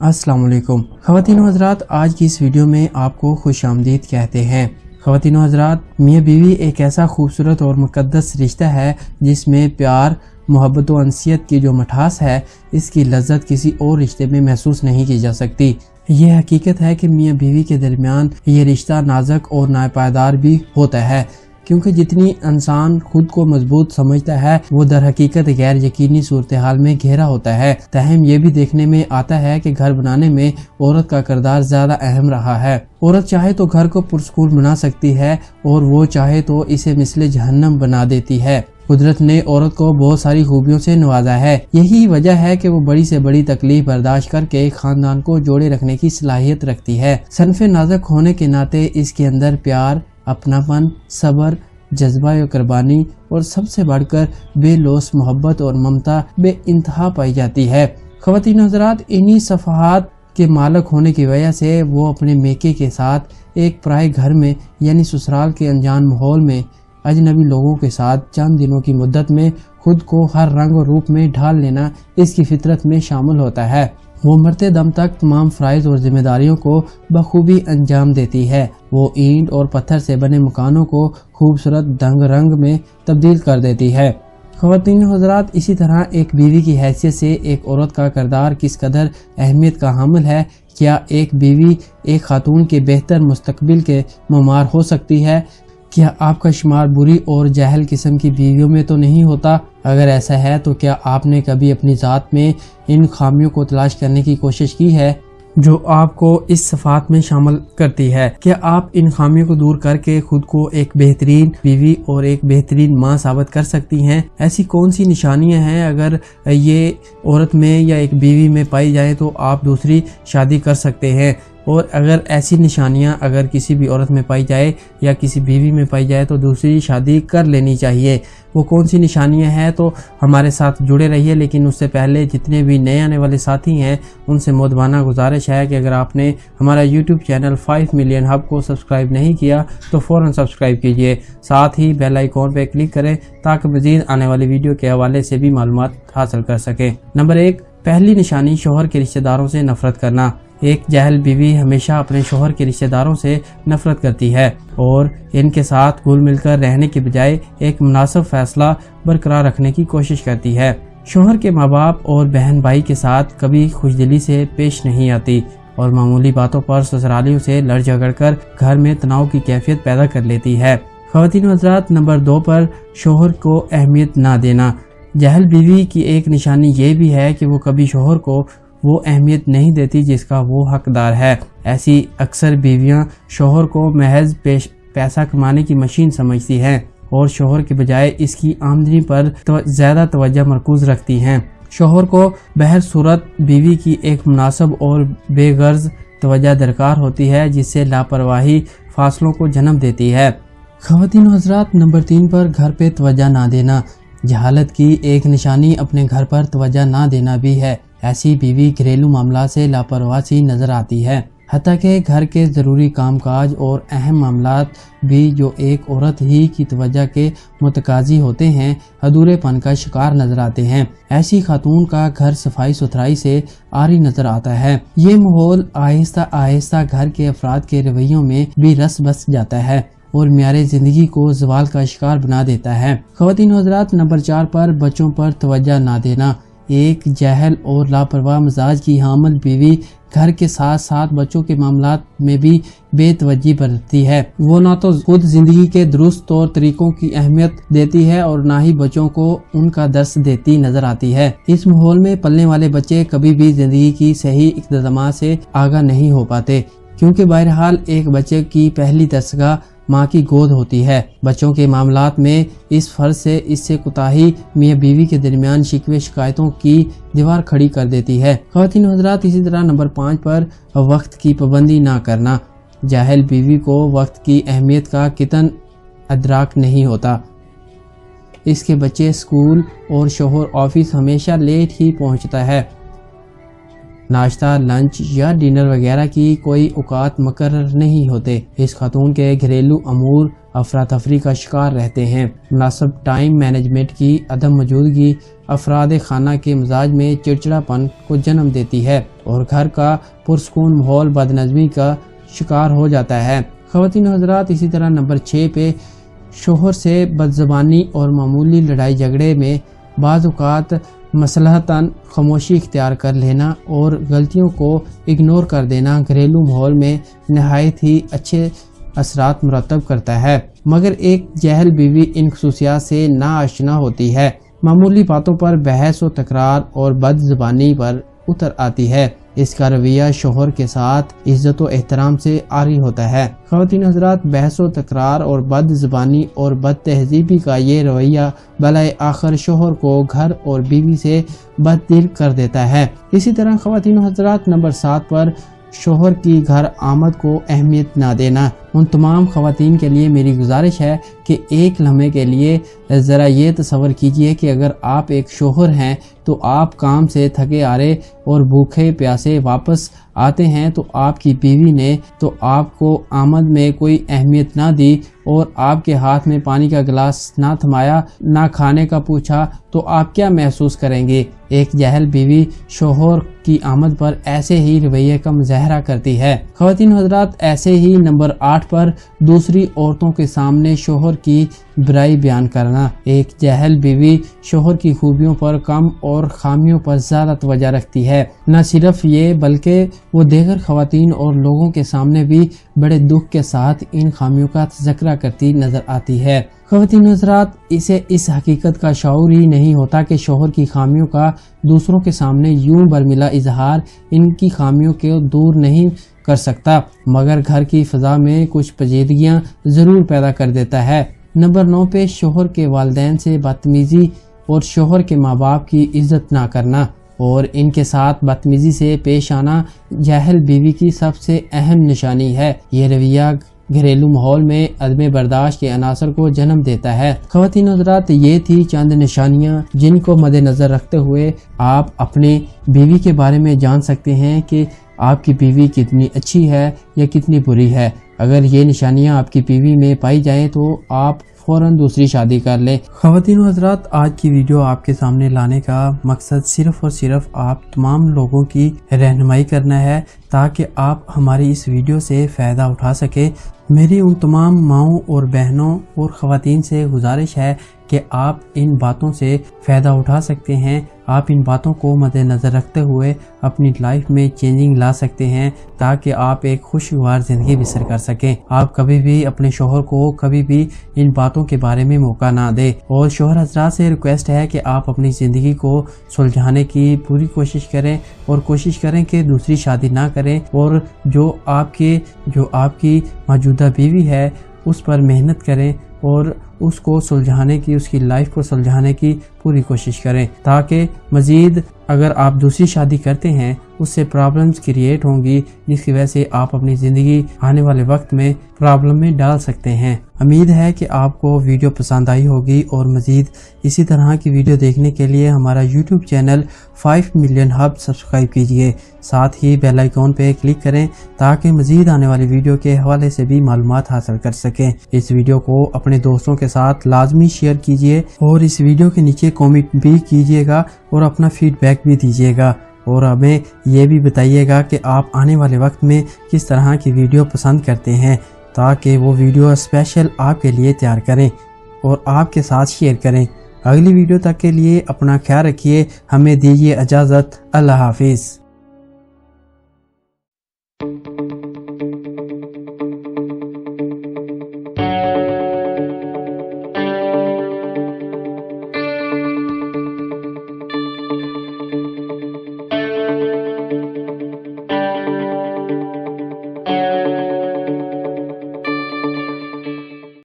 السلام علیکم خواتین و حضرات، آج کی اس ویڈیو میں آپ کو خوش آمدید کہتے ہیں۔ خواتین و حضرات، میاں بیوی ایک ایسا خوبصورت اور مقدس رشتہ ہے جس میں پیار، محبت و انسیت کی جو مٹھاس ہے، اس کی لذت کسی اور رشتے میں محسوس نہیں کی جا سکتی۔ یہ حقیقت ہے کہ میاں بیوی کے درمیان یہ رشتہ نازک اور ناپائیدار بھی ہوتا ہے، کیونکہ جتنی انسان خود کو مضبوط سمجھتا ہے وہ در حقیقت غیر یقینی صورتحال میں گھیرا ہوتا ہے۔ تاہم یہ بھی دیکھنے میں آتا ہے کہ گھر بنانے میں عورت کا کردار زیادہ اہم رہا ہے۔ عورت چاہے تو گھر کو پرسکون بنا سکتی ہے اور وہ چاہے تو اسے مثل جہنم بنا دیتی ہے۔ قدرت نے عورت کو بہت ساری خوبیوں سے نوازا ہے، یہی وجہ ہے کہ وہ بڑی سے بڑی تکلیف برداشت کر کے خاندان کو جوڑے رکھنے کی صلاحیت رکھتی ہے۔ صنف نازک ہونے کے ناطے اس کے اندر پیار، اپناپن، صبر، جذبہ و قربانی اور سب سے بڑھ کر بے لوث محبت اور ممتا بے انتہا پائی جاتی ہے۔ خواتین حضرات، انہی صفحات کے مالک ہونے کی وجہ سے وہ اپنے میکے کے ساتھ ایک پرائے گھر میں یعنی سسرال کے انجان ماحول میں اجنبی لوگوں کے ساتھ چند دنوں کی مدت میں خود کو ہر رنگ و روپ میں ڈھال لینا اس کی فطرت میں شامل ہوتا ہے۔ وہ مرتے دم تک تمام فرائض اور ذمہ داریوں کو بخوبی انجام دیتی ہے۔ وہ اینٹ اور پتھر سے بنے مکانوں کو خوبصورت دنگ رنگ میں تبدیل کر دیتی ہے۔ خواتین حضرات، اسی طرح ایک بیوی کی حیثیت سے ایک عورت کا کردار کس قدر اہمیت کا حامل ہے۔ کیا ایک بیوی ایک خاتون کے بہتر مستقبل کے معمار ہو سکتی ہے؟ کیا آپ کا شمار بری اور جاہل قسم کی بیویوں میں تو نہیں ہوتا؟ اگر ایسا ہے تو کیا آپ نے کبھی اپنی ذات میں ان خامیوں کو تلاش کرنے کی کوشش کی ہے جو آپ کو اس صفات میں شامل کرتی ہے؟ کیا آپ ان خامیوں کو دور کر کے خود کو ایک بہترین بیوی اور ایک بہترین ماں ثابت کر سکتی ہیں؟ ایسی کون سی نشانیاں ہیں اگر یہ عورت میں یا ایک بیوی میں پائی جائے تو آپ دوسری شادی کر سکتے ہیں؟ اور اگر ایسی نشانیاں اگر کسی بھی عورت میں پائی جائے یا کسی بیوی میں پائی جائے تو دوسری شادی کر لینی چاہیے۔ وہ کون سی نشانیاں ہیں تو ہمارے ساتھ جڑے رہیے، لیکن اس سے پہلے جتنے بھی نئے آنے والے ساتھی ہیں ان سے مؤدبانہ گزارش ہے کہ اگر آپ نے ہمارا یوٹیوب چینل 5 ملین ہب کو سبسکرائب نہیں کیا تو فوراً سبسکرائب کیجئے، ساتھ ہی بیل آئیکن پہ کلک کریں تاکہ مزید آنے والی ویڈیو کے حوالے سے بھی معلومات حاصل کر سکیں۔ نمبر 1، پہلی نشانی شوہر کے رشتہ داروں سے نفرت کرنا۔ ایک جاہل بیوی ہمیشہ اپنے شوہر کے رشتہ داروں سے نفرت کرتی ہے اور ان کے ساتھ گھل مل کر رہنے کے بجائے ایک مناسب فیصلہ برقرار رکھنے کی کوشش کرتی ہے۔ شوہر کے ماں باپ اور بہن بھائی کے ساتھ کبھی خوشدلی سے پیش نہیں آتی اور معمولی باتوں پر سسرالیوں سے لڑ جھگڑ کر گھر میں تناؤ کی کیفیت پیدا کر لیتی ہے۔ خواتین حضرات، نمبر 2 پر شوہر کو اہمیت نہ دینا۔ جاہل بیوی کی ایک نشانی یہ بھی ہے کہ وہ کبھی شوہر کو وہ اہمیت نہیں دیتی جس کا وہ حقدار ہے۔ ایسی اکثر بیویاں شوہر کو محض پیسہ کمانے کی مشین سمجھتی ہیں اور شوہر کے بجائے اس کی آمدنی پر زیادہ توجہ مرکوز رکھتی ہیں۔ شوہر کو بہر صورت بیوی کی ایک مناسب اور بے غرض توجہ درکار ہوتی ہے جس سے لاپرواہی فاصلوں کو جنم دیتی ہے۔ خواتین حضرات، نمبر 3 پر گھر پہ توجہ نہ دینا۔ جہالت کی ایک نشانی اپنے گھر پر توجہ نہ دینا بھی ہے۔ ایسی بیوی گھریلو معاملات سے لاپرواہ سی نظر آتی ہے، حتیٰ کہ گھر کے ضروری کام کاج اور اہم معاملات بھی جو ایک عورت ہی کی توجہ کے متقاضی ہوتے ہیں ادھورے پن کا شکار نظر آتے ہیں۔ ایسی خاتون کا گھر صفائی ستھرائی سے عاری نظر آتا ہے۔ یہ ماحول آہستہ آہستہ گھر کے افراد کے رویوں میں بھی رس بس جاتا ہے اور معیار زندگی کو زوال کا شکار بنا دیتا ہے۔ خواتین حضرات، نمبر 4 پر بچوں پر توجہ نہ دینا۔ ایک جاہل اور لاپرواہ مزاج کی حامل بیوی گھر کے ساتھ ساتھ بچوں کے معاملات میں بھی بے توجہی برتتی ہے۔ وہ نہ تو خود زندگی کے درست طور طریقوں کی اہمیت دیتی ہے اور نہ ہی بچوں کو ان کا درس دیتی نظر آتی ہے۔ اس ماحول میں پلنے والے بچے کبھی بھی زندگی کی صحیح اقتدامات سے آگاہ نہیں ہو پاتے، کیونکہ بہرحال ایک بچے کی پہلی درسگاہ ماں کی گود ہوتی ہے۔ بچوں کے معاملات میں اس فرض سے اس سے کوتاہی میاں بیوی کے درمیان شکوے شکایتوں کی دیوار کھڑی کر دیتی ہے۔ خواتین حضرات، اسی طرح نمبر 5 پر وقت کی پابندی نہ کرنا۔ جاہل بیوی کو وقت کی اہمیت کا قطعاً ادراک نہیں ہوتا۔ اس کے بچے اسکول اور شوہر آفس ہمیشہ لیٹ ہی پہنچتا ہے۔ ناشتہ، لنچ یا ڈنر وغیرہ کی کوئی اوقات مقرر نہیں ہوتے۔ اس خاتون کے گھریلو امور افراتفری کا شکار رہتے ہیں۔ مناسب ٹائم مینجمنٹ کی عدم موجودگی افراد خانہ کے مزاج میں چڑچڑاپن کو جنم دیتی ہے اور گھر کا پرسکون ماحول بدنظمی کا شکار ہو جاتا ہے۔ خواتین و حضرات، اسی طرح نمبر 6 پہ شوہر سے بدزبانی اور معمولی لڑائی جھگڑے میں بعض اوقات مصلحتاً خاموشی اختیار کر لینا اور غلطیوں کو اگنور کر دینا گھریلو ماحول میں نہایت ہی اچھے اثرات مرتب کرتا ہے، مگر ایک جاہل بیوی ان خصوصیات سے ناآشنا ہوتی ہے، معمولی باتوں پر بحث و تکرار اور بد زبانی پر اتر آتی ہے۔ اس کا رویہ شوہر کے ساتھ عزت و احترام سے عاری ہوتا ہے۔ خواتین حضرات، بحث و تکرار اور بد زبانی اور بد تہذیبی کا یہ رویہ بلائے آخر شوہر کو گھر اور بیوی سے بددل کر دیتا ہے۔ اسی طرح خواتین حضرات، نمبر 7 پر شوہر کی گھر آمد کو اہمیت نہ دینا۔ ان تمام خواتین کے لیے میری گزارش ہے کہ ایک لمحے کے لیے ذرا یہ تصور کیجئے کہ اگر آپ ایک شوہر ہیں تو آپ کام سے تھکے آرے اور بھوکے پیاسے واپس آتے ہیں تو آپ کی بیوی نے تو آپ کو آمد میں کوئی اہمیت نہ دی اور آپ کے ہاتھ میں پانی کا گلاس نہ تھمایا، نہ کھانے کا پوچھا، تو آپ کیا محسوس کریں گے؟ ایک جاہل بیوی شوہر کی آمد پر ایسے ہی رویے کا مظاہرہ کرتی ہے۔ خواتین حضرات، ایسے ہی نمبر 8 پر دوسری عورتوں کے سامنے شوہر کی برائی بیان کرنا۔ ایک جاہل بیوی شوہر کی خوبیوں پر کم اور خامیوں پر زیادہ توجہ رکھتی ہے۔ نہ صرف یہ بلکہ وہ دیگر خواتین اور لوگوں کے سامنے بھی بڑے دکھ کے ساتھ ان خامیوں کا تذکرہ کرتی نظر آتی ہے۔ خواتین حضرات، اسے اس حقیقت کا شعور ہی نہیں ہوتا کہ شوہر کی خامیوں کا دوسروں کے سامنے یوں برملا اظہار ان کی خامیوں کو دور نہیں کر سکتا، مگر گھر کی فضا میں کچھ پیچیدگیاں ضرور پیدا کر دیتا ہے۔ نمبر 9 پہ شوہر کے والدین سے بدتمیزی اور شوہر کے ماں باپ کی عزت نہ کرنا اور ان کے ساتھ بدتمیزی سے پیش آنا جاہل بیوی کی سب سے اہم نشانی ہے۔ یہ رویہ گھریلو ماحول میں عدم برداشت کے عناصر کو جنم دیتا ہے۔ خواتین حضرات، یہ تھی چند نشانیاں جن کو مد نظر رکھتے ہوئے آپ اپنے بیوی کے بارے میں جان سکتے ہیں کہ آپ کی بیوی کتنی اچھی ہے یا کتنی بری ہے۔ اگر یہ نشانیاں آپ کی بیوی میں پائی جائیں تو آپ فوراً دوسری شادی کر لیں۔ خواتین و حضرات، آج کی ویڈیو آپ کے سامنے لانے کا مقصد صرف اور صرف آپ تمام لوگوں کی رہنمائی کرنا ہے تاکہ آپ ہماری اس ویڈیو سے فائدہ اٹھا سکیں۔ میری ان تمام ماؤں اور بہنوں اور خواتین سے گزارش ہے کہ آپ ان باتوں سے فائدہ اٹھا سکتے ہیں، آپ ان باتوں کو مد نظر رکھتے ہوئے اپنی لائف میں چینجنگ لا سکتے ہیں تاکہ آپ ایک خوشگوار زندگی بسر کر سکیں۔ آپ کبھی بھی اپنے شوہر کو کبھی بھی ان باتوں کے بارے میں موقع نہ دیں، اور شوہر حضرات سے ریکویسٹ ہے کہ آپ اپنی زندگی کو سلجھانے کی پوری کوشش کریں اور کوشش کریں کہ دوسری شادی نہ کریں، اور جو آپ کی موجودہ بیوی ہے اس پر محنت کریں اور اس کو سلجھانے کی، اس کی لائف کو سلجھانے کی پوری کوشش کریں، تاکہ مزید اگر آپ دوسری شادی کرتے ہیں اس سے پرابلمز کریٹ ہوں گی جس کی وجہ سے آپ اپنی زندگی آنے والے وقت میں پرابلم میں ڈال سکتے ہیں۔ امید ہے کہ آپ کو ویڈیو پسند آئی ہوگی، اور مزید اسی طرح کی ویڈیو دیکھنے کے لیے ہمارا YouTube channel 5 million hub subscribe کیجئے، ساتھ ہی بیل آئیکن پہ کلک کریں تاکہ مزید آنے والی ویڈیو کے حوالے سے بھی معلومات حاصل کر سکیں۔ اس ویڈیو کو اپنے دوستوں کے ساتھ لازمی شیئر کیجئے اور اس ویڈیو کے نیچے کامنٹ بھی کیجئے گا اور اپنا فیڈ بیک بھی دیجئے گا، اور ہمیں یہ بھی بتائیے گا کہ آپ آنے والے وقت میں کس طرح کی ویڈیو پسند کرتے ہیں تاکہ وہ ویڈیو اسپیشل آپ کے لیے تیار کریں اور آپ کے ساتھ شیئر کریں۔ اگلی ویڈیو تک کے لیے اپنا خیال رکھیے، ہمیں دیجیے اجازت۔ اللہ حافظ۔